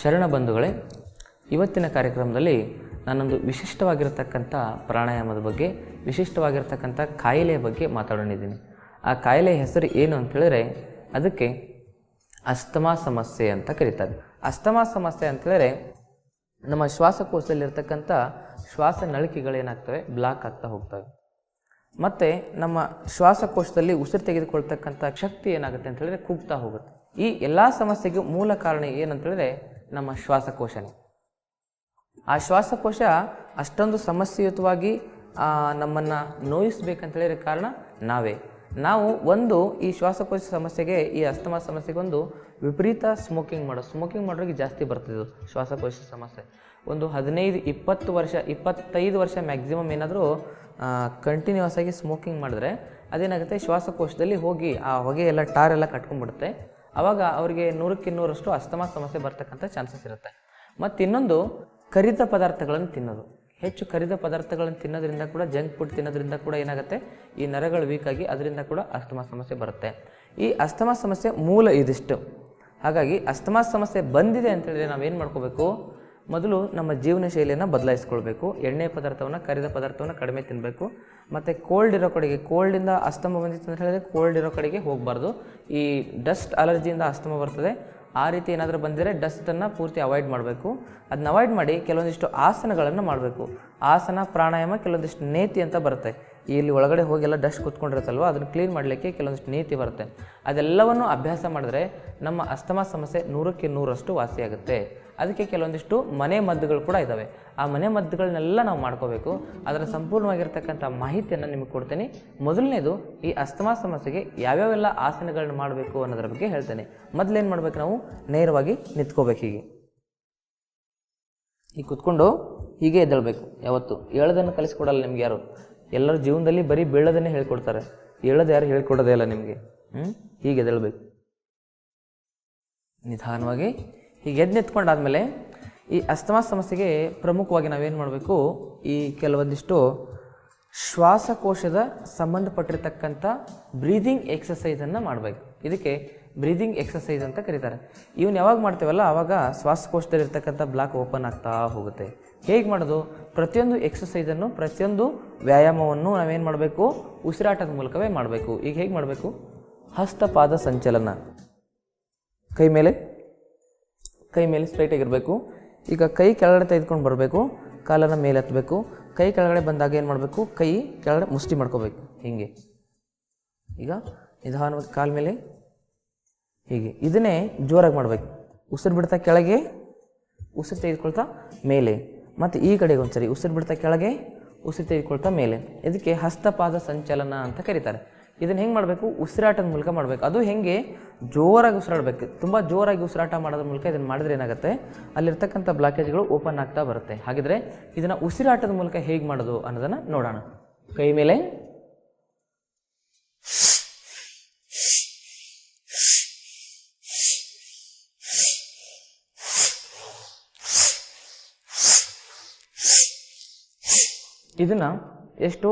ಶರಣ ಬಂಧುಗಳೇ, ಇವತ್ತಿನ ಕಾರ್ಯಕ್ರಮದಲ್ಲಿ ನಾನೊಂದು ವಿಶಿಷ್ಟವಾಗಿರತಕ್ಕಂಥ ಪ್ರಾಣಾಯಾಮದ ಬಗ್ಗೆ, ವಿಶಿಷ್ಟವಾಗಿರತಕ್ಕಂಥ ಕಾಯಿಲೆಯ ಬಗ್ಗೆ ಮಾತಾಡೋಣಿದ್ದೀನಿ. ಆ ಕಾಯಿಲೆಯ ಹೆಸರು ಏನು ಅಂತೇಳಿದ್ರೆ ಅದಕ್ಕೆ ಅಸ್ತಮಾ ಸಮಸ್ಯೆ ಅಂತ ಕರೀತಾರೆ. ಅಸ್ತಮಾ ಸಮಸ್ಯೆ ಅಂತೇಳಿದ್ರೆ ನಮ್ಮ ಶ್ವಾಸಕೋಶದಲ್ಲಿರ್ತಕ್ಕಂಥ ಶ್ವಾಸ ನಳಿಕೆಗಳೇನಾಗ್ತವೆ, ಬ್ಲಾಕ್ ಆಗ್ತಾ ಹೋಗ್ತವೆ. ಮತ್ತು ನಮ್ಮ ಶ್ವಾಸಕೋಶದಲ್ಲಿ ಉಸಿರು ತೆಗೆದುಕೊಳ್ತಕ್ಕಂಥ ಶಕ್ತಿ ಏನಾಗುತ್ತೆ ಅಂತ ಹೇಳಿದ್ರೆ ಕುಗ್ತಾ ಹೋಗುತ್ತೆ. ಈ ಎಲ್ಲ ಸಮಸ್ಯೆಗೂ ಮೂಲ ಕಾರಣ ಏನಂತೇಳಿದ್ರೆ ನಮ್ಮ ಶ್ವಾಸಕೋಶನೇ. ಆ ಶ್ವಾಸಕೋಶ ಅಷ್ಟೊಂದು ಸಮಸ್ಯೆಯುತವಾಗಿ ನಮ್ಮನ್ನು ನೋಯಿಸ್ಬೇಕಂತೇಳಿದ್ರೆ ಕಾರಣ ನಾವು ಈ ಶ್ವಾಸಕೋಶ ಸಮಸ್ಯೆಗೆ, ಈ ಅಸ್ತಮಾ ಸಮಸ್ಯೆಗೆ ಒಂದು ವಿಪರೀತ ಸ್ಮೋಕಿಂಗ್ ಮಾಡೋರಿಗೆ ಜಾಸ್ತಿ ಬರ್ತಿದ್ದು ಶ್ವಾಸಕೋಶ ಸಮಸ್ಯೆ. ಒಂದು 15-20 ವರ್ಷ ಮ್ಯಾಕ್ಸಿಮಮ್ ಏನಾದರೂ ಕಂಟಿನ್ಯೂಸ್ ಆಗಿ ಸ್ಮೋಕಿಂಗ್ ಮಾಡಿದ್ರೆ ಅದೇನಾಗುತ್ತೆ, ಶ್ವಾಸಕೋಶದಲ್ಲಿ ಹೋಗಿ ಆ ಹೊಗೆ ಎಲ್ಲ ಟಾರೆಲ್ಲ ಕಟ್ಕೊಂಡ್ಬಿಡುತ್ತೆ. ಆವಾಗ ಅವರಿಗೆ 100% ಅಸ್ತಮಾ ಸಮಸ್ಯೆ ಬರ್ತಕ್ಕಂಥ ಚಾನ್ಸಸ್ ಇರುತ್ತೆ. ಮತ್ತು ಇನ್ನೊಂದು, ಕರಿದ ಪದಾರ್ಥಗಳನ್ನು ತಿನ್ನೋದು. ಹೆಚ್ಚು ಕರಿದ ಪದಾರ್ಥಗಳನ್ನು ತಿನ್ನೋದ್ರಿಂದ ಕೂಡ, ಜಂಕ್ ಫುಡ್ ತಿನ್ನೋದ್ರಿಂದ ಕೂಡ ಏನಾಗುತ್ತೆ, ಈ ನರಗಳು ವೀಕ್ ಆಗಿ ಅದರಿಂದ ಕೂಡ ಅಸ್ತಮಾ ಸಮಸ್ಯೆ ಬರುತ್ತೆ. ಈ ಅಸ್ತಮಾ ಸಮಸ್ಯೆ ಮೂಲ ಇದಿಷ್ಟು. ಹಾಗಾಗಿ ಅಸ್ತಮಾ ಸಮಸ್ಯೆ ಬಂದಿದೆ ಅಂತೇಳಿದ್ರೆ ನಾವೇನು ಮಾಡ್ಕೋಬೇಕು, ಮೊದಲು ನಮ್ಮ ಜೀವನ ಶೈಲಿಯನ್ನು ಬದಲಾಯಿಸ್ಕೊಳ್ಬೇಕು. ಎಣ್ಣೆ ಪದಾರ್ಥವನ್ನು, ಕರಿದ ಪದಾರ್ಥವನ್ನು ಕಡಿಮೆ ತಿನ್ನಬೇಕು. ಮತ್ತು ಕೋಲ್ಡ್ ಇರೋ ಕಡೆಗೆ, ಕೋಲ್ಡಿಂದ ಅಸ್ತಮಾ ಬಂದಿತ್ತು ಅಂತ ಹೇಳಿದ್ರೆ ಕೋಲ್ಡ್ ಇರೋ ಕಡೆಗೆ ಹೋಗಬಾರ್ದು. ಈ ಡಸ್ಟ್ ಅಲರ್ಜಿಯಿಂದ ಅಸ್ತಮಾ ಬರ್ತದೆ. ಆ ರೀತಿ ಏನಾದರೂ ಬಂದರೆ ಡಸ್ಟನ್ನು ಪೂರ್ತಿ ಅವಾಯ್ಡ್ ಮಾಡಬೇಕು. ಅದನ್ನ ಅವಾಯ್ಡ್ ಮಾಡಿ ಕೆಲವೊಂದಿಷ್ಟು ಆಸನಗಳನ್ನು ಮಾಡಬೇಕು. ಆಸನ, ಪ್ರಾಣಾಯಾಮ, ಕೆಲವೊಂದಿಷ್ಟು ನೇತಿ ಅಂತ ಬರುತ್ತೆ. ಇಲ್ಲಿ ಒಳಗಡೆ ಹೋಗೆಲ್ಲ ಡಸ್ಟ್ ಕೂತ್ಕೊಂಡಿರುತ್ತಲ್ವ, ಅದನ್ನು ಕ್ಲೀನ್ ಮಾಡಲಿಕ್ಕೆ ಕೆಲವೊಂದಿಷ್ಟು ನೇತಿ ಬರುತ್ತೆ. ಅದೆಲ್ಲವನ್ನು ಅಭ್ಯಾಸ ಮಾಡಿದ್ರೆ ನಮ್ಮ ಅಸ್ತಮಾ ಸಮಸ್ಯೆ 100% ವಾಸಿಯಾಗುತ್ತೆ. ಅದಕ್ಕೆ ಕೆಲವೊಂದಿಷ್ಟು ಮನೆ ಮದ್ದುಗಳು ಕೂಡ ಇದ್ದಾವೆ. ಆ ಮನೆ ಮದ್ದುಗಳನ್ನೆಲ್ಲ ನಾವು ಮಾಡ್ಕೋಬೇಕು. ಅದರ ಸಂಪೂರ್ಣವಾಗಿರ್ತಕ್ಕಂಥ ಮಾಹಿತಿಯನ್ನು ನಿಮಗೆ ಕೊಡ್ತೇನೆ. ಮೊದಲನೇದು, ಈ ಅಸ್ತಮಾ ಸಮಸ್ಯೆಗೆ ಯಾವ್ಯಾವೆಲ್ಲ ಆಸನಗಳನ್ನ ಮಾಡಬೇಕು ಅನ್ನೋದ್ರ ಬಗ್ಗೆ ಹೇಳ್ತೇನೆ. ಮೊದಲೇನು ಮಾಡಬೇಕು, ನಾವು ನೇರವಾಗಿ ನಿಂತ್ಕೋಬೇಕು. ಹೀಗೆ ಕುತ್ಕೊಂಡು ಹೀಗೆ ಎದ್ದೇಳಬೇಕು. ಯಾವತ್ತು ಏಳೋದನ್ನು ಕಲಿಸ್ಕೊಡಲ್ಲ ನಿಮ್ಗೆ ಯಾರು. ಎಲ್ಲರೂ ಜೀವನದಲ್ಲಿ ಬರೀ ಬೀಳೋದನ್ನೇ ಹೇಳ್ಕೊಡ್ತಾರೆ, ಹೇಳೋದು ಯಾರು ಹೇಳ್ಕೊಡೋದೇ ಇಲ್ಲ ನಿಮಗೆ. ಹೀಗೆ ಎದ್ದೇಳಬೇಕು. ನಿಧಾನವಾಗಿ ಹೀಗೆ ಎದ್ದು ನಿಂತ್ಕೊಂಡಾದ್ಮೇಲೆ ಈ ಅಸ್ತಮಾ ಸಮಸ್ಯೆಗೆ ಪ್ರಮುಖವಾಗಿ ನಾವೇನು ಮಾಡಬೇಕು, ಈ ಕೆಲವೊಂದಿಷ್ಟು ಶ್ವಾಸಕೋಶದ ಸಂಬಂಧಪಟ್ಟಿರ್ತಕ್ಕಂಥ ಬ್ರೀದಿಂಗ್ ಎಕ್ಸಸೈಸನ್ನು ಮಾಡಬೇಕು. ಇದಕ್ಕೆ ಬ್ರೀದಿಂಗ್ ಎಕ್ಸಸೈಸ್ ಅಂತ ಕರೀತಾರೆ. ಇವನ್ನ ಯಾವಾಗ ಮಾಡ್ತೇವಲ್ಲ ಆವಾಗ ಶ್ವಾಸಕೋಶದಲ್ಲಿರ್ತಕ್ಕಂಥ ಬ್ಲಾಕ್ ಓಪನ್ ಆಗ್ತಾ ಹೋಗುತ್ತೆ. ಹೇಗೆ ಮಾಡೋದು, ಪ್ರತಿಯೊಂದು ಎಕ್ಸಸೈಸನ್ನು, ಪ್ರತಿಯೊಂದು ವ್ಯಾಯಾಮವನ್ನು ನಾವೇನು ಮಾಡಬೇಕು, ಉಸಿರಾಟದ ಮೂಲಕವೇ ಮಾಡಬೇಕು. ಈಗ ಹೇಗೆ ಮಾಡಬೇಕು, ಹಸ್ತಪಾದ ಸಂಚಲನ. ಕೈ ಮೇಲೆ ಸ್ಟ್ರೈಟಾಗಿರಬೇಕು. ಈಗ ಕೈ ಕೆಳಗಡೆ ತೆಗೆದುಕೊಂಡು ಬರಬೇಕು, ಕಾಲನ್ನು ಮೇಲೆ ಹತ್ತಬೇಕು. ಕೈ ಕೆಳಗಡೆ ಬಂದಾಗ ಏನು ಮಾಡಬೇಕು, ಕೈ ಕೆಳಗಡೆ ಮುಷ್ಟಿ ಮಾಡ್ಕೋಬೇಕು. ಹೀಗೆ ಈಗ ನಿಧಾನವಾಗಿ ಕಾಲ ಮೇಲೆ ಹೀಗೆ, ಇದನ್ನೇ ಜೋರಾಗಿ ಮಾಡಬೇಕು. ಉಸಿರು ಬಿಡ್ತಾ ಕೆಳಗೆ, ಉಸಿರು ತೆಗೆದುಕೊಳ್ತಾ ಮೇಲೆ. ಮತ್ತು ಈ ಕಡೆಗೆ ಒಂದ್ಸರಿ ಉಸಿರು ಬಿಡ್ತಾ ಕೆಳಗೆ, ಉಸಿರು ತೆಗೆದುಕೊಳ್ತಾ ಮೇಲೆ. ಇದಕ್ಕೆ ಹಸ್ತಪಾದ ಸಂಚಲನ ಅಂತ ಕರೀತಾರೆ. ಇದನ್ನು ಹೆಂಗೆ ಮಾಡಬೇಕು, ಉಸಿರಾಟದ ಮೂಲಕ ಮಾಡಬೇಕು. ಅದು ಹೆಂಗೆ, ಜೋರಾಗಿ ಉಸಿರಾಡಬೇಕು. ತುಂಬ ಜೋರಾಗಿ ಉಸಿರಾಟ ಮಾಡೋದ್ರ ಮೂಲಕ ಇದನ್ನು ಮಾಡಿದ್ರೆ ಏನಾಗುತ್ತೆ, ಅಲ್ಲಿರ್ತಕ್ಕಂಥ ಬ್ಲಾಕೇಜ್ಗಳು ಓಪನ್ ಆಗ್ತಾ ಬರುತ್ತೆ. ಹಾಗಿದ್ರೆ ಇದನ್ನು ಉಸಿರಾಟದ ಮೂಲಕ ಹೇಗೆ ಮಾಡೋದು ಅನ್ನೋದನ್ನು ನೋಡೋಣ. ಕೈ ಮೇಲೆ ಇದನ್ನು ಎಷ್ಟು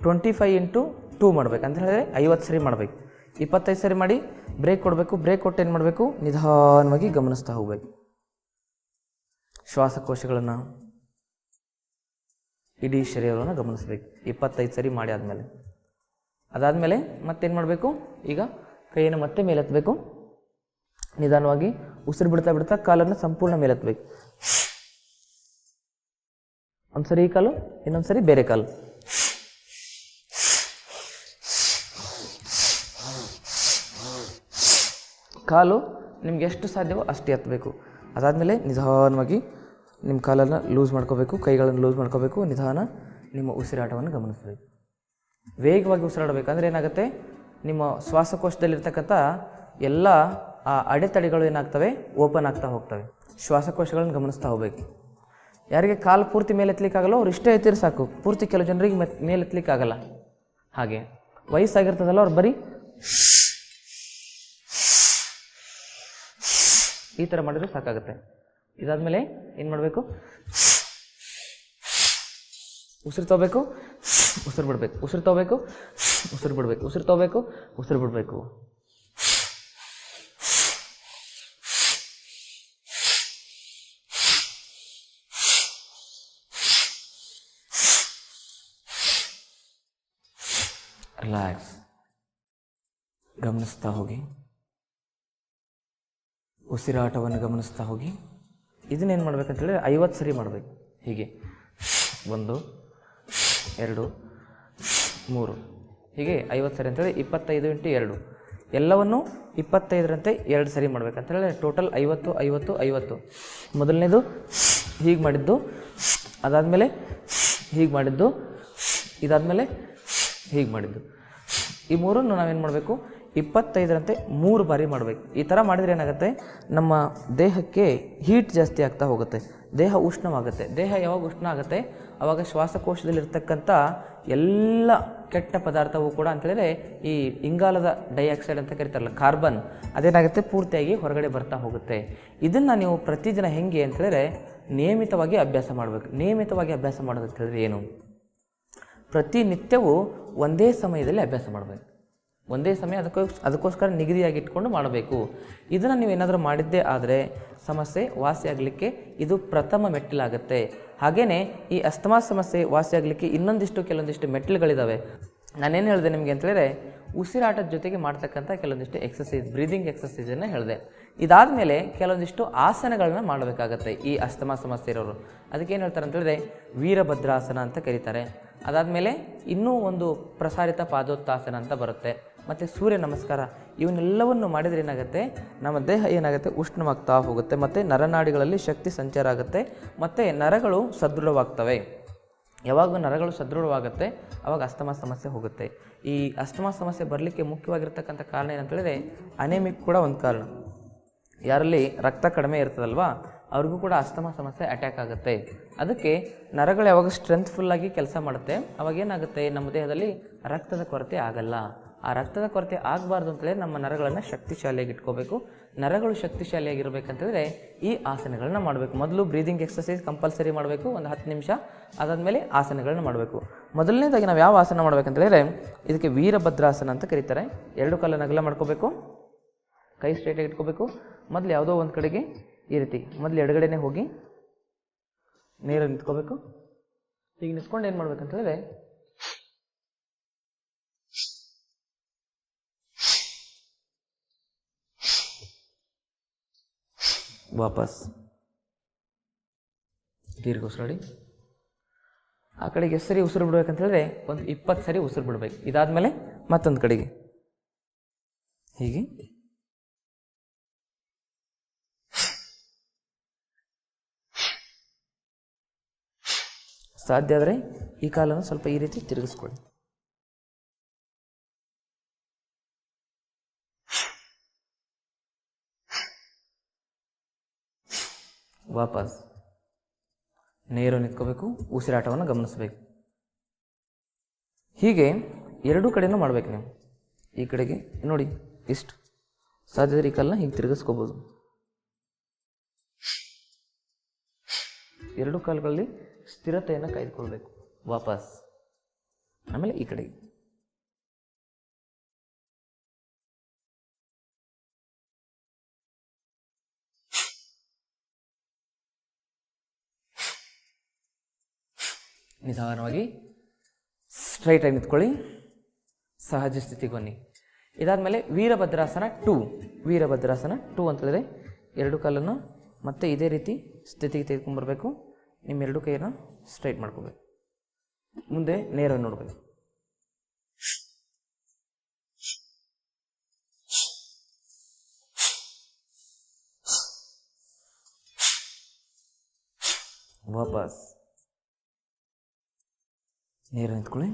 25x2 ಮಾಡಬೇಕು ಅಂತ ಹೇಳಿದ್ರೆ 50 ಸರಿ ಮಾಡಬೇಕು. 25 ಸರಿ ಮಾಡಿ ಬ್ರೇಕ್ ಕೊಡಬೇಕು. ಬ್ರೇಕ್ ಕೊಟ್ಟು ಏನು ಮಾಡಬೇಕು, ನಿಧಾನವಾಗಿ ಗಮನಿಸ್ತಾ ಹೋಗಬೇಕು. ಶ್ವಾಸಕೋಶಗಳನ್ನು, ಇಡೀ ಶರೀರವನ್ನು ಗಮನಿಸಬೇಕು. 25 ಸರಿ ಮಾಡಿ ಆದಮೇಲೆ, ಅದಾದಮೇಲೆ ಮತ್ತೇನು ಮಾಡಬೇಕು, ಈಗ ಕೈಯನ್ನು ಮತ್ತೆ ಮೇಲೆತ್ತಬೇಕು. ನಿಧಾನವಾಗಿ ಉಸಿರು ಬಿಡ್ತಾ ಕಾಲನ್ನು ಸಂಪೂರ್ಣ ಮೇಲೆತ್ತಬೇಕು. ಒಂದ್ಸರಿ ಈ ಕಾಲು, ಇನ್ನೊಂದ್ಸರಿ ಬೇರೆ ಕಾಲು. ಕಾಲು ನಿಮ್ಗೆ ಎಷ್ಟು ಸಾಧ್ಯವೋ ಅಷ್ಟು ಎತ್ತಬೇಕು. ಅದಾದಮೇಲೆ ನಿಧಾನವಾಗಿ ನಿಮ್ಮ ಕಾಲನ್ನು ಲೂಸ್ ಮಾಡ್ಕೋಬೇಕು, ಕೈಗಳನ್ನು ಲೂಸ್ ಮಾಡ್ಕೋಬೇಕು. ನಿಧಾನ ನಿಮ್ಮ ಉಸಿರಾಟವನ್ನು ಗಮನಿಸಬೇಕು. ವೇಗವಾಗಿ ಉಸಿರಾಡಬೇಕಂದ್ರೆ ಏನಾಗುತ್ತೆ, ನಿಮ್ಮ ಶ್ವಾಸಕೋಶದಲ್ಲಿರ್ತಕ್ಕಂಥ ಎಲ್ಲ ಆ ಅಡೆತಡೆಗಳು ಏನಾಗ್ತವೆ, ಓಪನ್ ಆಗ್ತಾ ಹೋಗ್ತವೆ. ಶ್ವಾಸಕೋಶಗಳನ್ನು ಗಮನಿಸ್ತಾ ಹೋಗಬೇಕು. ಯಾರಿಗೆ ಕಾಲು ಪೂರ್ತಿ ಮೇಲೆ ಎತ್ತಲಿಕ್ಕಾಗಲ್ಲ ಅವ್ರು ಇಷ್ಟೇ ಎತ್ತಿದ್ರೆ ಸಾಕು. ಪೂರ್ತಿ ಕೆಲವು ಜನರಿಗೆ ಮೇಲೆ ಎತ್ತಲಿಕ್ಕಾಗಲ್ಲ. ಹಾಗೆ ವಯಸ್ಸಾಗಿರ್ತದಲ್ಲ ಅವ್ರು ಬರೀ ಈ ಥರ ಮಾಡಿದ್ರೆ ಸಾಕಾಗುತ್ತೆ. ಇದಾದಮೇಲೆ ಏನು ಮಾಡಬೇಕು, ಉಸಿರು ತಗೋಬೇಕು, ಉಸಿರು ಬಿಡಬೇಕು, ಉಸಿರು ತಗೋಬೇಕು, ಉಸಿರು ಬಿಡಬೇಕು, ಉಸಿರು ತಗೋಬೇಕು, ಉಸಿರು ಬಿಡಬೇಕು. ರಿಲ್ಯಾಕ್ಸ್. ಗಮನಿಸ್ತಾ ಹೋಗಿ, ಉಸಿರಾಟವನ್ನು ಗಮನಿಸ್ತಾ ಹೋಗಿ. ಇದನ್ನೇನು ಮಾಡ್ಬೇಕಂತೇಳಿದ್ರೆ 50 ಸರಿ ಮಾಡಬೇಕು. ಹೀಗೆ 1 2 3 ಹೀಗೆ 50 ಸರಿ ಅಂತೇಳಿ 25 × 2 ಎಲ್ಲವನ್ನು 25ರಂತೆ 2 ಸರಿ ಮಾಡ್ಬೇಕಂತೇಳಿ ಟೋಟಲ್ 50 50 50. ಮೊದಲನೇದು ಹೀಗೆ ಮಾಡಿದ್ದು, ಅದಾದಮೇಲೆ ಹೀಗೆ ಮಾಡಿದ್ದು, ಇದಾದಮೇಲೆ ಹೀಗೆ ಮಾಡಿದ್ದು. ಈ ಮೂರನ್ನು ನಾವೇನು ಮಾಡಬೇಕು 25ರಂತೆ 3 ಬಾರಿ ಮಾಡಬೇಕು. ಈ ಥರ ಮಾಡಿದರೆ ಏನಾಗುತ್ತೆ, ನಮ್ಮ ದೇಹಕ್ಕೆ ಹೀಟ್ ಜಾಸ್ತಿ ಆಗ್ತಾ ಹೋಗುತ್ತೆ, ದೇಹ ಉಷ್ಣವಾಗುತ್ತೆ. ದೇಹ ಯಾವಾಗ ಉಷ್ಣ ಆಗುತ್ತೆ ಆವಾಗ ಶ್ವಾಸಕೋಶದಲ್ಲಿರ್ತಕ್ಕಂಥ ಎಲ್ಲ ಕೆಟ್ಟ ಪದಾರ್ಥವು ಕೂಡ ಅಂತೇಳಿದರೆ ಈ ಇಂಗಾಲದ ಡೈಆಕ್ಸೈಡ್ ಅಂತ ಕರೀತಾರಲ್ಲ, ಕಾರ್ಬನ್, ಅದೇನಾಗುತ್ತೆ ಪೂರ್ತಿಯಾಗಿ ಹೊರಗಡೆ ಬರ್ತಾ ಹೋಗುತ್ತೆ. ಇದನ್ನು ನೀವು ಪ್ರತಿದಿನ ಹೆಂಗೆ ಅಂತೇಳಿದರೆ ನಿಯಮಿತವಾಗಿ ಅಭ್ಯಾಸ ಮಾಡಬೇಕು. ನಿಯಮಿತವಾಗಿ ಅಭ್ಯಾಸ ಮಾಡೋದು ಅಂತೇಳಿದ್ರೆ ಏನು, ಪ್ರತಿನಿತ್ಯವೂ ಒಂದೇ ಸಮಯದಲ್ಲಿ ಅಭ್ಯಾಸ ಮಾಡಬೇಕು. ಒಂದೇ ಸಮಯ ಅದಕ್ಕೋಸ್ಕರ ನಿಗದಿಯಾಗಿ ಇಟ್ಕೊಂಡು ಮಾಡಬೇಕು. ಇದನ್ನು ನೀವು ಏನಾದರೂ ಮಾಡಿದ್ದೇ ಆದರೆ ಸಮಸ್ಯೆ ವಾಸಿಯಾಗಲಿಕ್ಕೆ ಇದು ಪ್ರಥಮ ಮೆಟ್ಟಿಲಾಗುತ್ತೆ. ಹಾಗೆಯೇ ಈ ಅಸ್ತಮಾ ಸಮಸ್ಯೆ ವಾಸಿಯಾಗಲಿಕ್ಕೆ ಕೆಲವೊಂದಿಷ್ಟು ಮೆಟ್ಟಿಲುಗಳಿದ್ದಾವೆ. ನಾನೇನು ಹೇಳಿದೆ ನಿಮಗೆ ಅಂತೇಳಿದರೆ ಉಸಿರಾಟದ ಜೊತೆಗೆ ಮಾಡ್ತಕ್ಕಂಥ ಕೆಲವೊಂದಿಷ್ಟು ಎಕ್ಸಸೈಸ್, ಬ್ರೀದಿಂಗ್ ಎಕ್ಸಸೈಸನ್ನು ಹೇಳಿದೆ. ಇದಾದಮೇಲೆ ಕೆಲವೊಂದಿಷ್ಟು ಆಸನಗಳನ್ನ ಮಾಡಬೇಕಾಗತ್ತೆ ಈ ಅಸ್ತಮಾ ಸಮಸ್ಯೆ ಇರೋರು. ಅದಕ್ಕೇನು ಹೇಳ್ತಾರೆ ಅಂತೇಳಿದ್ರೆ ವೀರಭದ್ರಾಸನ ಅಂತ ಕರೀತಾರೆ. ಅದಾದಮೇಲೆ ಇನ್ನೂ ಒಂದು ಪ್ರಸಾರಿತ ಪಾದೋತ್ತಾಸನ ಅಂತ ಬರುತ್ತೆ, ಮತ್ತು ಸೂರ್ಯ ನಮಸ್ಕಾರ. ಇವನ್ನೆಲ್ಲವನ್ನು ಮಾಡಿದರೆ ಏನಾಗುತ್ತೆ, ನಮ್ಮ ದೇಹ ಏನಾಗುತ್ತೆ ಉಷ್ಣವಾಗ್ತಾ ಹೋಗುತ್ತೆ, ಮತ್ತು ನರನಾಡಿಗಳಲ್ಲಿ ಶಕ್ತಿ ಸಂಚಾರ ಆಗುತ್ತೆ, ಮತ್ತು ನರಗಳು ಸದೃಢವಾಗ್ತವೆ. ಯಾವಾಗ ನರಗಳು ಸದೃಢವಾಗುತ್ತೆ ಆವಾಗ ಅಸ್ತಮಾ ಸಮಸ್ಯೆ ಹೋಗುತ್ತೆ. ಈ ಅಸ್ತಮಾ ಸಮಸ್ಯೆ ಬರಲಿಕ್ಕೆ ಮುಖ್ಯವಾಗಿರ್ತಕ್ಕಂಥ ಕಾರಣ ಏನಂತೇಳಿದರೆ ಅನೆಮಿಕ್ ಕೂಡ ಒಂದು ಕಾರಣ. ಯಾರಲ್ಲಿ ರಕ್ತ ಕಡಿಮೆ ಇರ್ತದಲ್ವಾ ಅವ್ರಿಗೂ ಕೂಡ ಅಸ್ತಮಾ ಸಮಸ್ಯೆ ಅಟ್ಯಾಕ್ ಆಗುತ್ತೆ. ಅದಕ್ಕೆ ನರಗಳು ಯಾವಾಗ ಸ್ಟ್ರೆಂತ್ಫುಲ್ಲಾಗಿ ಕೆಲಸ ಮಾಡುತ್ತೆ ಅವಾಗ ಏನಾಗುತ್ತೆ, ನಮ್ಮ ದೇಹದಲ್ಲಿ ರಕ್ತದ ಕೊರತೆ ಆಗಲ್ಲ. ಆ ರಕ್ತದ ಕೊರತೆ ಆಗಬಾರ್ದು ಅಂತೇಳಿ ನಮ್ಮ ನರಗಳನ್ನು ಶಕ್ತಿಶಾಲಿಯಾಗಿ ಇಟ್ಕೋಬೇಕು. ನರಗಳು ಶಕ್ತಿಶಾಲಿಯಾಗಿರ್ಬೇಕಂತಂದರೆ ಈ ಆಸನಗಳನ್ನ ಮಾಡಬೇಕು. ಮೊದಲು ಬ್ರೀದಿಂಗ್ ಎಕ್ಸಸೈಸ್ ಕಂಪಲ್ಸರಿ ಮಾಡಬೇಕು, ಒಂದು 10 ನಿಮಿಷ. ಅದಾದಮೇಲೆ ಆಸನಗಳನ್ನ ಮಾಡಬೇಕು. ಮೊದಲನೇದಾಗಿ ನಾವು ಯಾವ ಆಸನ ಮಾಡಬೇಕಂತೇಳಿದರೆ ಇದಕ್ಕೆ ವೀರಭದ್ರಾಸನ ಅಂತ ಕರೀತಾರೆ. 2 ಕಾಲನ್ನು ಅಗಲ ಮಾಡ್ಕೋಬೇಕು, ಕೈ ಸ್ಟ್ರೈಟಾಗಿ ಇಟ್ಕೋಬೇಕು. ಮೊದಲು ಯಾವುದೋ ಒಂದು ಕಡೆಗೆ ಈ ರೀತಿ ಮೊದಲು ಎಡಗಡೆನೇ ಹೋಗಿ ನೇರ ನಿಂತ್ಕೋಬೇಕು. ಈಗ ನಿಂತ್ಕೊಂಡು ಏನು ಮಾಡ್ಬೇಕಂತಂದರೆ ವಾಪಸ್ ದೀರ್ಘ ಉಸಿರಾಡಿ. ಆ ಕಡೆಗೆ ಎಷ್ಟು ಸರಿ ಉಸಿರು ಬಿಡ್ಬೇಕಂತೇಳಿದ್ರೆ ಒಂದು 20 ಸರಿ ಉಸಿರು ಬಿಡಬೇಕು. ಇದಾದಮೇಲೆ ಮತ್ತೊಂದು ಕಡೆಗೆ ಹೀಗೆ ಸಾಧ್ಯ ಆದರೆ ಈ ಕಾಲನ್ನು ಸ್ವಲ್ಪ ಈ ರೀತಿ ತಿರುಗಿಸ್ಕೊಳ್ಳಿ. ವಾಪಸ್ ನೇರ ನಿಂತ್ಕೋಬೇಕು, ಉಸಿರಾಟವನ್ನು ಗಮನಿಸಬೇಕು. ಹೀಗೆ 2 ಕಡೆನೂ ಮಾಡಬೇಕು ನೀವು. ಈ ಕಡೆಗೆ ನೋಡಿ ಇಷ್ಟು ಸಾಧ್ಯ ಆದರೆ ಈ ಕಾಲನ್ನ ಹೀಗೆ ತಿರುಗಿಸ್ಕೋಬೋದು. 2 ಕಾಲುಗಳಲ್ಲಿ ಸ್ಥಿರತೆಯನ್ನು ಕಾಯ್ದುಕೊಳ್ಬೇಕು. ವಾಪಸ್ ಆಮೇಲೆ ಈ ಕಡೆಗೆ ನಿಧಾನವಾಗಿ ಸ್ಟ್ರೈಟಾಗಿ ನಿಂತ್ಕೊಳ್ಳಿ, ಸಹಜ ಸ್ಥಿತಿಗೆ ಬನ್ನಿ. ಇದಾದಮೇಲೆ ವೀರಭದ್ರಾಸನ 2. ವೀರಭದ್ರಾಸನ 2 ಅಂತಂದರೆ 2 ಕಾಲನ್ನು ಮತ್ತೆ ಇದೇ ರೀತಿ ಸ್ಥಿತಿಗೆ ತೆಗೆದುಕೊಂಡ್ಬರ್ಬೇಕು. ನಿಮ್ಮ 2 ಕೈಯನ್ನು ಸ್ಟ್ರೈಟ್ ಮಾಡ್ಕೋಬೇಕು, ಮುಂದೆ ನೇರ ನೋಡಬೇಕು. ವಾಪಸ್ ನೇರ ನಿಂತ್ಕೊಳ್ಳಿ.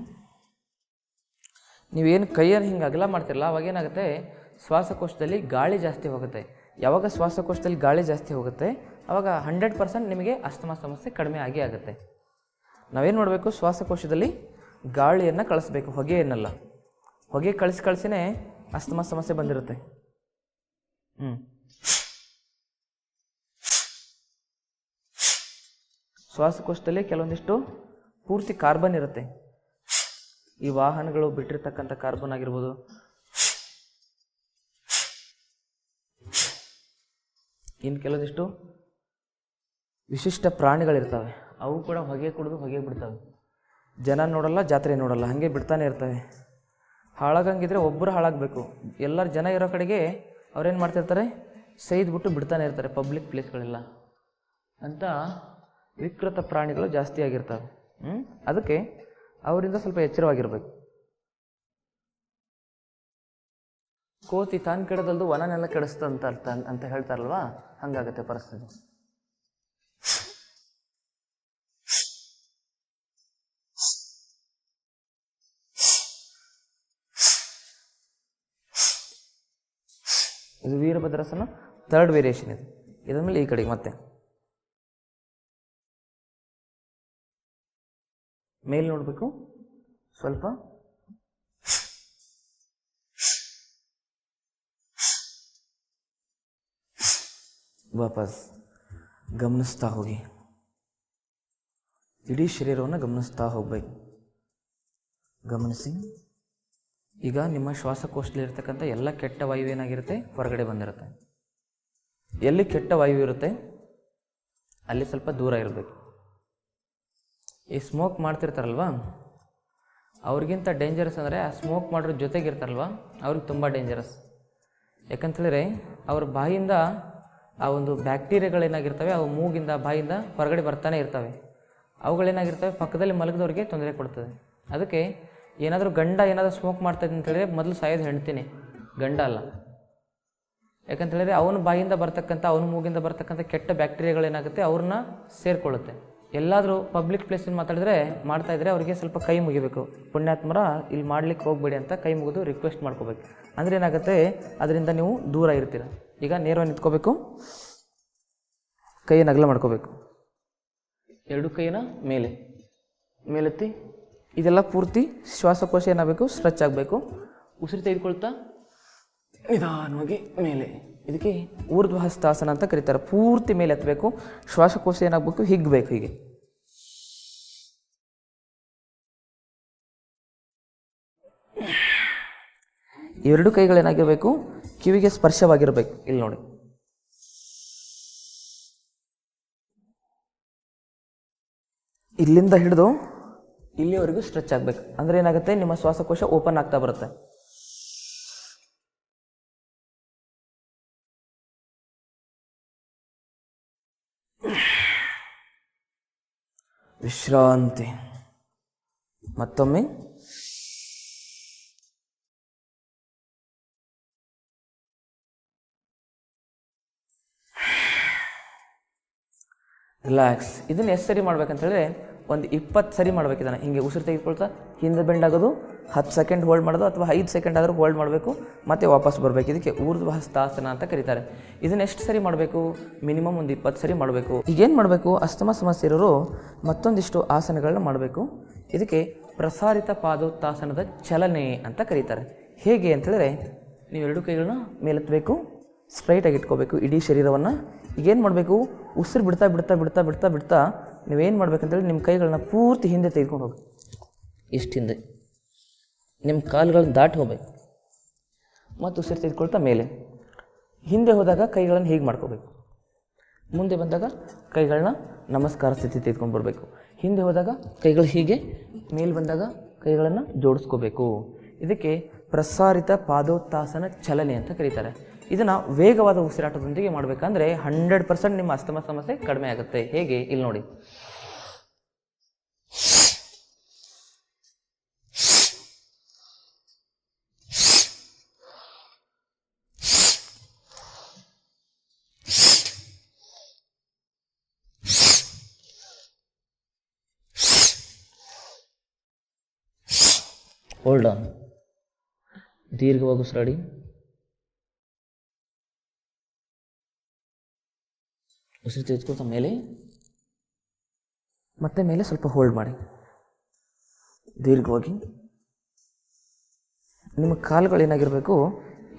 ನೀವೇನು ಕೈಯನ್ನು ಹಿಂಗೆ ಅಗಲ ಮಾಡ್ತಿರಲ್ಲ ಅವಾಗ ಏನಾಗುತ್ತೆ, ಶ್ವಾಸಕೋಶದಲ್ಲಿ ಗಾಳಿ ಜಾಸ್ತಿ ಹೋಗುತ್ತೆ. ಯಾವಾಗ ಶ್ವಾಸಕೋಶದಲ್ಲಿ ಗಾಳಿ ಜಾಸ್ತಿ ಹೋಗುತ್ತೆ ಆವಾಗ 100% ನಿಮಗೆ ಅಸ್ತಮಾ ಸಮಸ್ಯೆ ಕಡಿಮೆ ಆಗುತ್ತೆ. ನಾವೇನು ಮಾಡಬೇಕು, ಶ್ವಾಸಕೋಶದಲ್ಲಿ ಗಾಳಿಯನ್ನು ಕಳಿಸ್ಬೇಕು, ಹೊಗೆಯನ್ನಲ್ಲ. ಹೊಗೆ ಕಳಿಸಿನೇ ಅಸ್ತಮಾ ಸಮಸ್ಯೆ ಬಂದಿರುತ್ತೆ. ಶ್ವಾಸಕೋಶದಲ್ಲಿ ಕೆಲವೊಂದಿಷ್ಟು ಪೂರ್ತಿ ಕಾರ್ಬನ್ ಇರುತ್ತೆ. ಈ ವಾಹನಗಳು ಬಿಟ್ಟಿರ್ತಕ್ಕಂಥ ಕಾರ್ಬನ್ ಆಗಿರ್ಬೋದು, ಇನ್ನು ಕೆಲವೊಂದಿಷ್ಟು ವಿಶಿಷ್ಟ ಪ್ರಾಣಿಗಳಿರ್ತವೆ, ಅವು ಕೂಡ ಹೊಗೆ ಕುಡಿದು ಹೊಗೆ ಬಿಡ್ತವೆ. ಜನ ನೋಡಲ್ಲ, ಜಾತ್ರೆ ನೋಡಲ್ಲ, ಹಾಗೆ ಬಿಡ್ತಾನೆ ಇರ್ತವೆ. ಹಾಳಾಗಂಗಿದ್ರೆ ಒಬ್ಬರು ಹಾಳಾಗಬೇಕು. ಎಲ್ಲರ ಜನ ಇರೋ ಕಡೆಗೆ ಅವ್ರೇನು ಮಾಡ್ತಿರ್ತಾರೆ, ಸೈದ್ಬಿಟ್ಟು ಬಿಡ್ತಾನೆ ಇರ್ತಾರೆ ಪಬ್ಲಿಕ್ ಪ್ಲೇಸ್ಗಳೆಲ್ಲ ಅಂತ. ವಿಕೃತ ಪ್ರಾಣಿಗಳು ಜಾಸ್ತಿ ಆಗಿರ್ತವೆ. ಅದಕ್ಕೆ ಅವರಿಂದ ಸ್ವಲ್ಪ ಎಚ್ಚರವಾಗಿರ್ಬೇಕು. ಕೋತಿ ತಾನು ಕೆಡದಲ್ದು ವನನೆಲ್ಲ ಕೆಡಿಸ್ತಂತ ಅಂತ ಹೇಳ್ತಾರಲ್ವಾ, ಹಂಗಾಗತ್ತೆ ಪರಿಸ್ಥಿತಿ. ಇದು ವೀರಭದ್ರಾಸನ 3rd ವೇರಿಯೇಷನ್. ಇದು ಇದಾದ್ಮೇಲೆ ಈ ಕಡೆಗೆ ಮತ್ತೆ ಮೇಲೆ ನೋಡಬೇಕು. ಸ್ವಲ್ಪ ವಾಪಸ್ ಗಮನಿಸ್ತಾ ಹೋಗಿ, ಇಡೀ ಶರೀರವನ್ನು ಗಮನಿಸ್ತಾ ಹೋಗ್ಬೇಕು. ಗಮನಿಸಿ. ಈಗ ನಿಮ್ಮ ಶ್ವಾಸಕೋಶದಲ್ಲಿ ಇರ್ತಕ್ಕಂಥ ಎಲ್ಲ ಕೆಟ್ಟ ವಾಯು ಏನಾಗಿರುತ್ತೆ, ಹೊರಗಡೆ ಬಂದಿರುತ್ತೆ. ಎಲ್ಲಿ ಕೆಟ್ಟ ವಾಯು ಇರುತ್ತೆ ಅಲ್ಲಿ ಸ್ವಲ್ಪ ದೂರ ಇರಬೇಕು. ಈ ಸ್ಮೋಕ್ ಮಾಡ್ತಿರ್ತಾರಲ್ವ, ಅವ್ರಿಗಿಂತ ಡೇಂಜರಸ್ ಅಂದರೆ ಆ ಸ್ಮೋಕ್ ಮಾಡೋರ ಜೊತೆಗಿರ್ತಾರಲ್ವ, ಅವ್ರಿಗೆ ತುಂಬ ಡೇಂಜರಸ್. ಯಾಕಂತೇಳಿದ್ರೆ ಅವ್ರ ಬಾಯಿಂದ ಆ ಒಂದು ಬ್ಯಾಕ್ಟೀರಿಯಾಗಳೇನಾಗಿರ್ತವೆ, ಅವು ಮೂಗಿಂದ ಬಾಯಿಂದ ಹೊರಗಡೆ ಬರ್ತಾನೆ ಇರ್ತವೆ. ಅವುಗಳೇನಾಗಿರ್ತವೆ ಪಕ್ಕದಲ್ಲಿ ಮಲಗಿದವ್ರಿಗೆ ತೊಂದರೆ ಕೊಡ್ತದೆ. ಅದಕ್ಕೆ ಏನಾದರೂ ಗಂಡ ಏನಾದರೂ ಸ್ಮೋಕ್ ಮಾಡ್ತಾಯಿದ್ದೆ ಅಂತೇಳಿದ್ರೆ ಮೊದಲು ಸಾಯೋದು ಹೆಣ್ತೀನಿ, ಗಂಡ ಅಲ್ಲ. ಯಾಕಂತೇಳಿದ್ರೆ ಅವನ ಬಾಯಿಂದ ಬರ್ತಕ್ಕಂಥ, ಅವನ ಮೂಗಿಂದ ಬರ್ತಕ್ಕಂಥ ಕೆಟ್ಟ ಬ್ಯಾಕ್ಟೀರಿಯಾಗಳೇನಾಗುತ್ತೆ ಅವ್ರನ್ನ ಸೇರಿಕೊಳ್ಳುತ್ತೆ. ಎಲ್ಲಾದರೂ ಪಬ್ಲಿಕ್ ಪ್ಲೇಸಲ್ಲಿ ಮಾಡ್ತಾಯಿದ್ರೆ ಅವರಿಗೆ ಸ್ವಲ್ಪ ಕೈ ಮುಗಿಬೇಕು. ಪುಣ್ಯಾತ್ಮರ ಇಲ್ಲಿ ಮಾಡ್ಲಿಕ್ಕೆ ಹೋಗಬೇಡಿ ಅಂತ ಕೈ ಮುಗಿದು ರಿಕ್ವೆಸ್ಟ್ ಮಾಡ್ಕೋಬೇಕು. ಅಂದರೆ ಏನಾಗುತ್ತೆ, ಅದರಿಂದ ನೀವು ದೂರ ಇರ್ತೀರ. ಈಗ ನೇರವಾಗಿ ನಿಂತ್ಕೋಬೇಕು, ಕೈಯನ್ನು ಅಗಲ ಮಾಡ್ಕೋಬೇಕು, 2 ಕೈನ ಮೇಲೆತ್ತಿ. ಇದೆಲ್ಲ ಪೂರ್ತಿ ಶ್ವಾಸಕೋಶ ಏನಾಗಬೇಕು, ಸ್ಟ್ರೆಚ್ ಆಗಬೇಕು. ಉಸಿರು ತೆಗೆದುಕೊಳ್ತಾ ನಿಧಾನವಾಗಿ ಮೇಲೆ. ಇದಕ್ಕೆ ಊರ್ಧ್ವ ಹಸ್ತಾಸನ ಅಂತ ಕರೀತಾರೆ. ಪೂರ್ತಿ ಮೇಲೆ ಎತ್ತಬೇಕು. ಶ್ವಾಸಕೋಶ ಏನಾಗಬೇಕು, ಹಿಗ್ಬೇಕು. ಹೀಗೆ ಎರಡು ಕೈಗಳೇನಾಗಿರಬೇಕು, ಕಿವಿಗೆ ಸ್ಪರ್ಶವಾಗಿರಬೇಕು. ಇಲ್ಲಿ ನೋಡಿ, ಇಲ್ಲಿಂದ ಹಿಡಿದು ಇಲ್ಲಿವರೆಗೂ ಸ್ಟ್ರೆಚ್ ಆಗಬೇಕು. ಅಂದರೆ ಏನಾಗುತ್ತೆ, ನಿಮ್ಮ ಶ್ವಾಸಕೋಶ ಓಪನ್ ಆಗ್ತಾ ಬರುತ್ತೆ. ವಿಶ್ರಾಂತಿ. ಮತ್ತೊಮ್ಮೆ ರಿಲ್ಯಾಕ್ಸ್. ಇದನ್ನು ಎಷ್ಟು ಸರಿ ಮಾಡ್ಬೇಕಂತ ಹೇಳಿದ್ರೆ, ಒಂದು 20 ಸರಿ ಮಾಡ್ಬೇಕು. ಇದನ್ನು ಹಿಂಗೆ ಉಸಿರು ತೆಗೆದುಕೊಳ್ತಾ ಹಿಂದೆ ಬೆಂಡ್ ಆಗೋದು, 10 ಸೆಕೆಂಡ್ ಹೋಲ್ಡ್ ಮಾಡೋದು, ಅಥವಾ 5 ಸೆಕೆಂಡ್ ಆದರೂ ಹೋಲ್ಡ್ ಮಾಡಬೇಕು, ಮತ್ತೆ ವಾಪಸ್ ಬರಬೇಕು. ಇದಕ್ಕೆ ಊರ್ಧ್ವ ಹಸ್ತಾಸನ ಅಂತ ಕರೀತಾರೆ. ಇದನ್ನು ಎಷ್ಟು ಸರಿ ಮಾಡಬೇಕು, ಮಿನಿಮಮ್ ಒಂದು 20 ಸರಿ ಮಾಡಬೇಕು. ಈಗೇನು ಮಾಡಬೇಕು, ಅಸ್ತಮ ಸಮಸ್ಯೆ ಇರೋರು ಮತ್ತೊಂದಿಷ್ಟು ಆಸನಗಳನ್ನ ಮಾಡಬೇಕು. ಇದಕ್ಕೆ ಪ್ರಸಾರಿತ ಪಾದೋತ್ತಾಸನದ ಚಲನೆ ಅಂತ ಕರೀತಾರೆ. ಹೇಗೆ ಅಂತೇಳಿದ್ರೆ, ನೀವು 2 ಕೈಗಳನ್ನ ಮೇಲೆತ್ತಬೇಕು, ಸ್ಟ್ರೈಟಾಗಿ ಇಟ್ಕೋಬೇಕು ಇಡೀ ಶರೀರವನ್ನು. ಈಗೇನು ಮಾಡಬೇಕು, ಉಸಿರು ಬಿಡ್ತಾ ಬಿಡ್ತಾ ಬಿಡ್ತಾ ಬಿಡ್ತಾ ಬಿಡ್ತಾ ನೀವೇನು ಮಾಡ್ಬೇಕಂತೇಳಿ, ನಿಮ್ಮ ಕೈಗಳನ್ನ ಪೂರ್ತಿ ಹಿಂದೆ ತೆಗೆದುಕೊಂಡು ಹೋಗಿ, ಇಷ್ಟು ಹಿಂದೆ ನಿಮ್ಮ ಕಾಲುಗಳನ್ನ ದಾಟಿ ಹೋಗ್ಬೇಕು. ಮತ್ತು ಉಸಿರು ತೆಗೆದುಕೊಳ್ತಾ ಮೇಲೆ. ಹಿಂದೆ ಹೋದಾಗ ಕೈಗಳನ್ನು ಹೀಗೆ ಮಾಡ್ಕೋಬೇಕು. ಮುಂದೆ ಬಂದಾಗ ಕೈಗಳನ್ನ ನಮಸ್ಕಾರ ಸ್ಥಿತಿ ತೆಗೆದುಕೊಂಡು ಬರಬೇಕು. ಹಿಂದೆ ಹೋದಾಗ ಕೈಗಳು ಹೀಗೆ, ಮೇಲೆ ಬಂದಾಗ ಕೈಗಳನ್ನು ಜೋಡಿಸ್ಕೋಬೇಕು. ಇದಕ್ಕೆ ಪ್ರಸಾರಿತ ಪಾದೋತ್ತಾಸನ ಚಲನೆ ಅಂತ ಕರೀತಾರೆ. ಇದನ್ನು ವೇಗವಾದ ಉಸಿರಾಟದೊಂದಿಗೆ ಮಾಡಬೇಕಂದ್ರೆ 100% ನಿಮ್ಮ ಅಸ್ತಮ ಸಮಸ್ಯೆ ಕಡಿಮೆ ಆಗುತ್ತೆ. ಹೇಗೆ, ಇಲ್ಲಿ ನೋಡಿ. Hold on. ದೀರ್ಘವಾಗಿ ಉಸಿರಾಡಿ. ಉಸಿರು ತೆಗೆದುಕೊಳ್ತಾ ಮೇಲೆ, ಮತ್ತೆ ಮೇಲೆ ಸ್ವಲ್ಪ ಹೋಲ್ಡ್ ಮಾಡಿ. ದೀರ್ಘವಾಗಿ. ನಿಮ್ಮ ಕಾಲುಗಳೇನಾಗಿರಬೇಕು,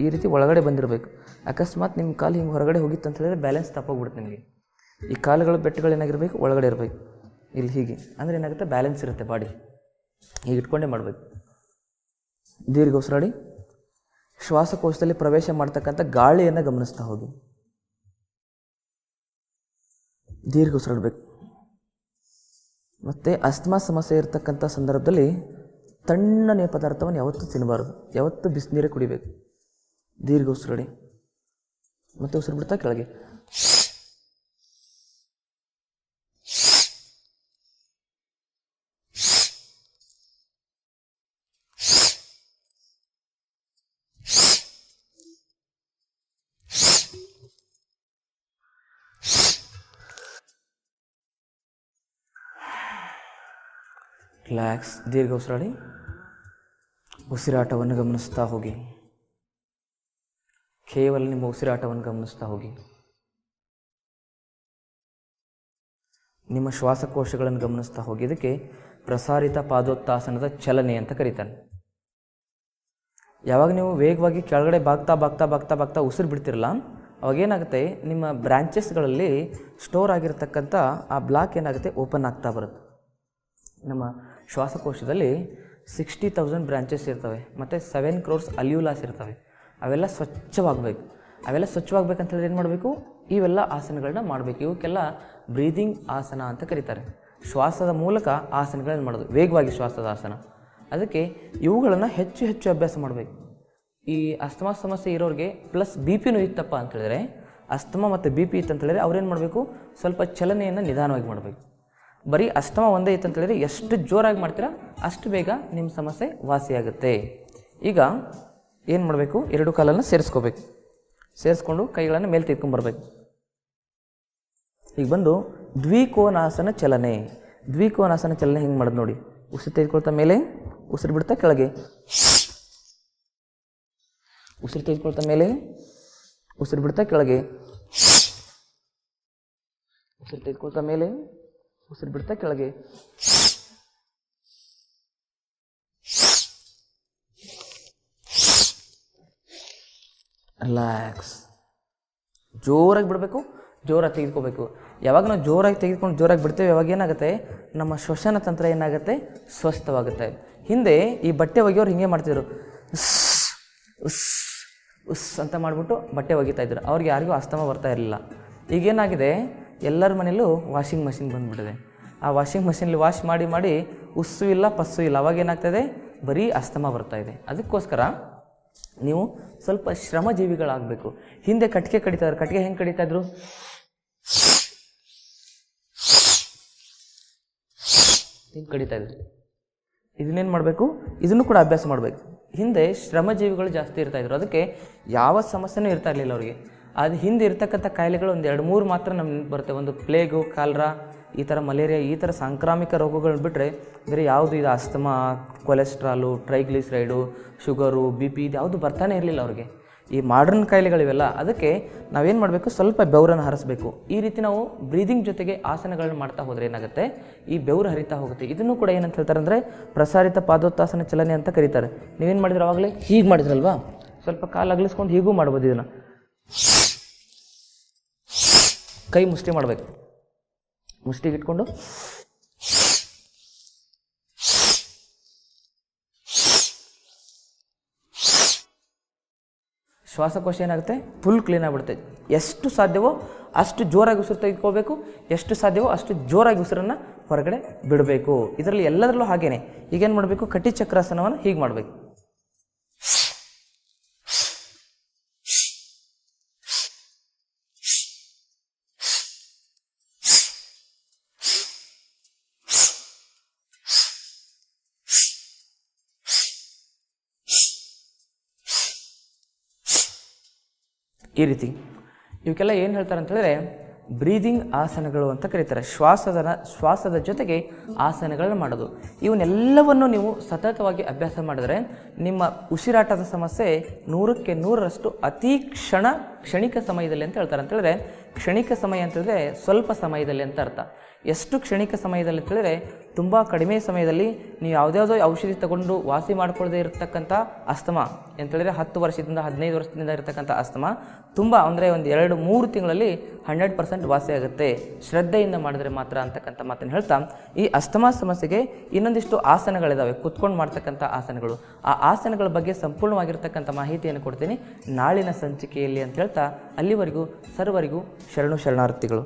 ಈ ರೀತಿ ಒಳಗಡೆ ಬಂದಿರಬೇಕು. ಅಕಸ್ಮಾತ್ ನಿಮ್ಮ ಕಾಲು ಹಿಂಗೆ ಹೊರಗಡೆ ಹೋಗಿತ್ತು ಅಂತ ಹೇಳಿದ್ರೆ ಬ್ಯಾಲೆನ್ಸ್ ತಪ್ಪೋಗ್ಬಿಡುತ್ತೆ ನಿಮಗೆ. ಈ ಕಾಲುಗಳ ಬೆಟ್ಟಗಳೇನಾಗಿರಬೇಕು, ಒಳಗಡೆ ಇರಬೇಕು. ಇಲ್ಲಿ ಹೀಗೆ ಅಂದರೆ ಏನಾಗುತ್ತೆ, ಬ್ಯಾಲೆನ್ಸ್ ಇರುತ್ತೆ ಬಾಡಿ. ಹೀಗೆ ಇಟ್ಕೊಂಡೇ ಮಾಡಬೇಕು. ದೀರ್ಘ ಉಸಿರಾಡಿ. ಶ್ವಾಸಕೋಶದಲ್ಲಿ ಪ್ರವೇಶ ಮಾಡ್ತಕ್ಕಂಥ ಗಾಳಿಯನ್ನು ಗಮನಿಸ್ತಾ ಹೋಗಿ. ದೀರ್ಘ ಉಸಿರಾಡಬೇಕು. ಮತ್ತು ಅಸ್ತಮಾ ಸಮಸ್ಯೆ ಇರತಕ್ಕಂಥ ಸಂದರ್ಭದಲ್ಲಿ ತಣ್ಣನೆಯ ಪದಾರ್ಥವನ್ನು ಯಾವತ್ತೂ ತಿನ್ನಬಾರ್ದು, ಯಾವತ್ತೂ ಬಿಸಿನೀರೇ ಕುಡಿಬೇಕು. ದೀರ್ಘ ಉಸಿರಡಿ, ಮತ್ತೆ ಉಸಿರು ಬಿಡ್ತಾ ಕೆಳಗೆ. ರಿಲ್ಯಾಕ್ಸ್. ದೀರ್ಘ ಉಸಿರಾಡಿ. ಉಸಿರಾಟವನ್ನು ಗಮನಿಸ್ತಾ ಹೋಗಿ. ಕೇವಲ ನಿಮ್ಮ ಉಸಿರಾಟವನ್ನು ಗಮನಿಸ್ತಾ ಹೋಗಿ. ನಿಮ್ಮ ಶ್ವಾಸಕೋಶಗಳನ್ನು ಗಮನಿಸ್ತಾ ಹೋಗಿ. ಇದಕ್ಕೆ ಪ್ರಸಾರಿತ ಪಾದೋತ್ತಾಸನದ ಚಲನೆ ಅಂತ ಕರೀತಾನೆ. ಯಾವಾಗ ನೀವು ವೇಗವಾಗಿ ಕೆಳಗಡೆ ಬಾಗ್ತಾ ಬಾಗ್ತಾ ಬಾಗ್ತಾ ಬಾಗ್ತಾ ಉಸಿರು ಬಿಡ್ತಿರಲ್ಲ, ಅವಾಗೇನಾಗುತ್ತೆ, ನಿಮ್ಮ ಬ್ರಾಂಚಸ್ಗಳಲ್ಲಿ ಸ್ಟೋರ್ ಆಗಿರ್ತಕ್ಕಂಥ ಆ ಬ್ಲಾಕ್ ಏನಾಗುತ್ತೆ, ಓಪನ್ ಆಗ್ತಾ ಬರುತ್ತೆ. ನಮ್ಮ ಶ್ವಾಸಕೋಶದಲ್ಲಿ 60,000 ಬ್ರಾಂಚಸ್ ಇರ್ತವೆ ಮತ್ತು 7 crores ಅಲ್ಯೂಲಾಸ್ ಇರ್ತವೆ. ಅವೆಲ್ಲ ಸ್ವಚ್ಛವಾಗಬೇಕು. ಅವೆಲ್ಲ ಸ್ವಚ್ಛವಾಗಬೇಕಂತ ಹೇಳಿದ್ರೆ ಏನು ಮಾಡಬೇಕು, ಇವೆಲ್ಲ ಆಸನಗಳನ್ನ ಮಾಡಬೇಕು. ಇವಕ್ಕೆಲ್ಲ ಬ್ರೀದಿಂಗ್ ಆಸನ ಅಂತ ಕರೀತಾರೆ. ಶ್ವಾಸದ ಮೂಲಕ ಆಸನಗಳನ್ನು ಮಾಡೋದು, ವೇಗವಾಗಿ ಶ್ವಾಸದ ಆಸನ. ಅದಕ್ಕೆ ಇವುಗಳನ್ನು ಹೆಚ್ಚು ಹೆಚ್ಚು ಅಭ್ಯಾಸ ಮಾಡಬೇಕು. ಈ ಅಸ್ತಮಾ ಸಮಸ್ಯೆ ಇರೋರಿಗೆ ಪ್ಲಸ್ ಬಿ ಪಿನೂ ಇತ್ತಪ್ಪ ಅಂತೇಳಿದ್ರೆ, ಅಸ್ತಮಾ ಮತ್ತು ಬಿ ಪಿ ಇತ್ತಂತೇಳಿದ್ರೆ ಅವ್ರೇನು ಮಾಡಬೇಕು, ಸ್ವಲ್ಪ ಚಲನೆಯನ್ನು ನಿಧಾನವಾಗಿ ಮಾಡಬೇಕು. ಬರೀ ಅಸ್ತಮಾ ಒಂದೇ ಇತ್ತು ಅಂತೇಳಿದ್ರೆ ಎಷ್ಟು ಜೋರಾಗಿ ಮಾಡ್ತೀರಾ ಅಷ್ಟು ಬೇಗ ನಿಮ್ಮ ಸಮಸ್ಯೆ ವಾಸಿಯಾಗುತ್ತೆ. ಈಗ ಏನು ಮಾಡಬೇಕು, ಎರಡು ಕಾಲನ್ನು ಸೇರಿಸ್ಕೋಬೇಕು. ಸೇರಿಸ್ಕೊಂಡು ಕೈಗಳನ್ನು ಮೇಲೆ ತೆಗೆದುಕೊಂಡ್ಬರ್ಬೇಕು. ಈಗ ಬಂದು ದ್ವಿಕೋನಾಸನ ಚಲನೆ. ದ್ವಿಕೋನಾಸನ ಚಲನೆ ಹೆಂಗೆ ಮಾಡೋದು ನೋಡಿ. ಉಸಿರು ತೆಗೆದುಕೊಳ್ತಾ ಮೇಲೆ, ಉಸಿರು ಬಿಡ್ತಾ ಕೆಳಗೆ. ಉಸಿರು ತೆಗೆದುಕೊಳ್ತಾ ಮೇಲೆ, ಉಸಿರು ಬಿಡ್ತಾ ಕೆಳಗೆ. ಉಸಿರು ತೆಗೆದುಕೊಳ್ತಾ ಮೇಲೆ, ಉಸಿರು ಬಿಡ್ತಾ ಕೆಳಗೆ. ರಿಲ್ಯಾಕ್ಸ್. ಜೋರಾಗಿ ಬಿಡಬೇಕು, ಜೋರಾಗಿ ತೆಗೆದುಕೋಬೇಕು. ಯಾವಾಗ ನಾವು ಜೋರಾಗಿ ತೆಗೆದುಕೊಂಡು ಜೋರಾಗಿ ಬಿಡ್ತೇವೆ, ಯಾವಾಗ ಏನಾಗುತ್ತೆ, ನಮ್ಮ ಶ್ವಸನ ತಂತ್ರ ಏನಾಗುತ್ತೆ, ಸ್ವಸ್ಥವಾಗುತ್ತೆ. ಹಿಂದೆ ಈ ಬಟ್ಟೆ ಒಗೆಯೋರು ಹಿಂಗೆ ಮಾಡ್ತಿದ್ರು, ಉಸ್ ಉಸ್ ಉಸ್ ಅಂತ ಮಾಡಿಬಿಟ್ಟು ಬಟ್ಟೆ ಒಗಿತಾ ಇದ್ರು. ಅವ್ರಿಗೆ ಯಾರಿಗೂ ಅಸ್ತಮಾ ಬರ್ತಾ ಇರಲಿಲ್ಲ. ಈಗೇನಾಗಿದೆ, ಎಲ್ಲರ ಮನೆಯಲ್ಲೂ ವಾಷಿಂಗ್ ಮಷಿನ್ ಬಂದುಬಿಟ್ಟಿದೆ. ಆ ವಾಷಿಂಗ್ ಮಷಿನಲ್ಲಿ ವಾಶ್ ಮಾಡಿ ಮಾಡಿ ಉಸ್ಸು ಇಲ್ಲ ಪಸ್ಸು ಇಲ್ಲ. ಅವಾಗ ಏನಾಗ್ತದೆ, ಬರೀ ಅಸ್ತಮಾ ಬರ್ತಾ ಇದೆ. ಅದಕ್ಕೋಸ್ಕರ ನೀವು ಸ್ವಲ್ಪ ಶ್ರಮಜೀವಿಗಳಾಗಬೇಕು. ಹಿಂದೆ ಕಟ್ಟಿಗೆ ಕಡಿತಾಯಿದ್ರು. ಕಟ್ಟಿಗೆ ಹೆಂಗೆ ಕಡಿತಾಯಿದ್ರು, ಹಿಂಗೆ ಕಡಿತಾಯಿದ್ರು. ಇದನ್ನೇನು ಮಾಡಬೇಕು, ಇದನ್ನು ಕೂಡ ಅಭ್ಯಾಸ ಮಾಡಬೇಕು. ಹಿಂದೆ ಶ್ರಮಜೀವಿಗಳು ಜಾಸ್ತಿ ಇರ್ತಾಯಿದ್ರು. ಅದಕ್ಕೆ ಯಾವ ಸಮಸ್ಯೆನೂ ಇರ್ತಾ ಇರಲಿಲ್ಲ ಅವರಿಗೆ. ಅದು ಹಿಂದೆ ಇರ್ತಕ್ಕಂಥ ಕಾಯಿಲೆಗಳು ಒಂದು 2-3 ಮಾತ್ರ ನಮ್ಗೆ ಬರುತ್ತೆ. ಒಂದು ಪ್ಲೇಗು, ಕಾಲ್ರಾ, ಈ ಥರ ಮಲೇರಿಯಾ, ಈ ಥರ ಸಾಂಕ್ರಾಮಿಕ ರೋಗಗಳನ್ನ ಬಿಟ್ಟರೆ ಬೇರೆ ಯಾವುದು ಇದು asthma, cholesterol, triglyceride, sugar, B P ಇದು ಯಾವುದು ಬರ್ತಾನೆ ಇರಲಿಲ್ಲ ಅವ್ರಿಗೆ. ಈ ಮಾಡ್ರನ್ ಕಾಯಿಲೆಗಳಿವೆಲ್ಲ. ಅದಕ್ಕೆ ನಾವೇನು ಮಾಡಬೇಕು, ಸ್ವಲ್ಪ ಬೆವರನ್ನು ಹರಿಸಬೇಕು. ಈ ರೀತಿ ನಾವು ಬ್ರೀದಿಂಗ್ ಜೊತೆಗೆ ಆಸನಗಳನ್ನ ಮಾಡ್ತಾ ಹೋದರೆ ಏನಾಗುತ್ತೆ, ಈ ಬೆವರು ಹರಿತಾ ಹೋಗುತ್ತೆ. ಇದನ್ನು ಕೂಡ ಏನಂತ ಹೇಳ್ತಾರೆ ಅಂದರೆ ಪ್ರಸಾರಿತ ಪಾದೋತ್ತಾಸನ ಚಲನೆ ಅಂತ ಕರೀತಾರೆ. ನೀವೇನು ಮಾಡಿದ್ರೆ ಆವಾಗಲೇ ಹೀಗೆ ಮಾಡಿದ್ರಲ್ವಾ, ಸ್ವಲ್ಪ ಕಾಲು ಅಗಲಿಸ್ಕೊಂಡು ಹೀಗೂ ಮಾಡ್ಬೋದು. ಇದನ್ನು ಕೈ ಮುಷ್ಟಿ ಮಾಡಬೇಕು. ಮುಷ್ಟಿಗೆ ಇಟ್ಕೊಂಡು ಶ್ವಾಸಕೋಶ ಏನಾಗುತ್ತೆ, ಫುಲ್ ಕ್ಲೀನ್ ಆಗಿಬಿಡುತ್ತೆ. ಎಷ್ಟು ಸಾಧ್ಯವೋ ಅಷ್ಟು ಜೋರಾಗಿ ಉಸಿರು ತೆಗೆದುಕೋಬೇಕು, ಎಷ್ಟು ಸಾಧ್ಯವೋ ಅಷ್ಟು ಜೋರಾಗಿ ಉಸಿರನ್ನು ಹೊರಗಡೆ ಬಿಡಬೇಕು. ಇದರಲ್ಲಿ ಎಲ್ಲದರಲ್ಲೂ ಹಾಗೇನೆ. ಈಗೇನು ಮಾಡಬೇಕು, ಕಟಿ ಚಕ್ರಾಸನವನ್ನು ಹೀಗೆ ಮಾಡಬೇಕು. ಈ ರೀತಿ ಇವಕ್ಕೆಲ್ಲ ಏನು ಹೇಳ್ತಾರೆ ಅಂತೇಳಿದ್ರೆ ಬ್ರೀದಿಂಗ್ ಆಸನಗಳು ಅಂತ ಕರೀತಾರೆ. ಶ್ವಾಸದ ಜೊತೆಗೆ ಆಸನಗಳನ್ನ ಮಾಡೋದು. ಇವನ್ನೆಲ್ಲವನ್ನು ನೀವು ಸತತವಾಗಿ ಅಭ್ಯಾಸ ಮಾಡಿದ್ರೆ ನಿಮ್ಮ ಉಸಿರಾಟದ ಸಮಸ್ಯೆ 100ಕ್ಕೆ 100ರಷ್ಟು ಕ್ಷಣಿಕ ಸಮಯದಲ್ಲಿ ಅಂತ ಹೇಳ್ತಾರೆ. ಅಂತೇಳಿದ್ರೆ ಕ್ಷಣಿಕ ಸಮಯ ಅಂತೇಳಿದ್ರೆ ಸ್ವಲ್ಪ ಸಮಯದಲ್ಲಿ ಅಂತ ಅರ್ಥ. ಎಷ್ಟು ಕ್ಷಣಿಕ ಸಮಯದಲ್ಲಿ ಅಂತೇಳಿದ್ರೆ ತುಂಬ ಕಡಿಮೆ ಸಮಯದಲ್ಲಿ ನೀವು ಯಾವುದ್ಯಾವುದೋ ಔಷಧಿ ತಗೊಂಡು ವಾಸಿ ಮಾಡ್ಕೊಳ್ಳದೆ ಇರತಕ್ಕಂಥ ಅಸ್ತಮಾ ಅಂತೇಳಿದ್ರೆ 10 ವರ್ಷದಿಂದ 15 ವರ್ಷದಿಂದ ಇರತಕ್ಕಂಥ ಅಸ್ತಮಾ ತುಂಬ ಅಂದರೆ ಒಂದು 2-3 ತಿಂಗಳಲ್ಲಿ 100% ವಾಸಿ ಆಗುತ್ತೆ, ಶ್ರದ್ಧೆಯಿಂದ ಮಾಡಿದ್ರೆ ಮಾತ್ರ ಅಂತಕ್ಕಂಥ ಮಾತನ್ನು ಹೇಳ್ತಾ, ಈ ಅಸ್ತಮಾ ಸಮಸ್ಯೆಗೆ ಇನ್ನೊಂದಿಷ್ಟು ಆಸನಗಳಿದ್ದಾವೆ, ಕುತ್ಕೊಂಡು ಮಾಡ್ತಕ್ಕಂಥ ಆಸನಗಳು. ಆ ಆಸನಗಳ ಬಗ್ಗೆ ಸಂಪೂರ್ಣವಾಗಿರ್ತಕ್ಕಂಥ ಮಾಹಿತಿಯನ್ನು ಕೊಡ್ತೀನಿ ನಾಳಿನ ಸಂಚಿಕೆಯಲ್ಲಿ ಅಂತ ಹೇಳ್ತಾ, ಅಲ್ಲಿವರೆಗೂ ಸರ್ವರಿಗೂ ಶರಣಾರ್ಥಿಗಳು.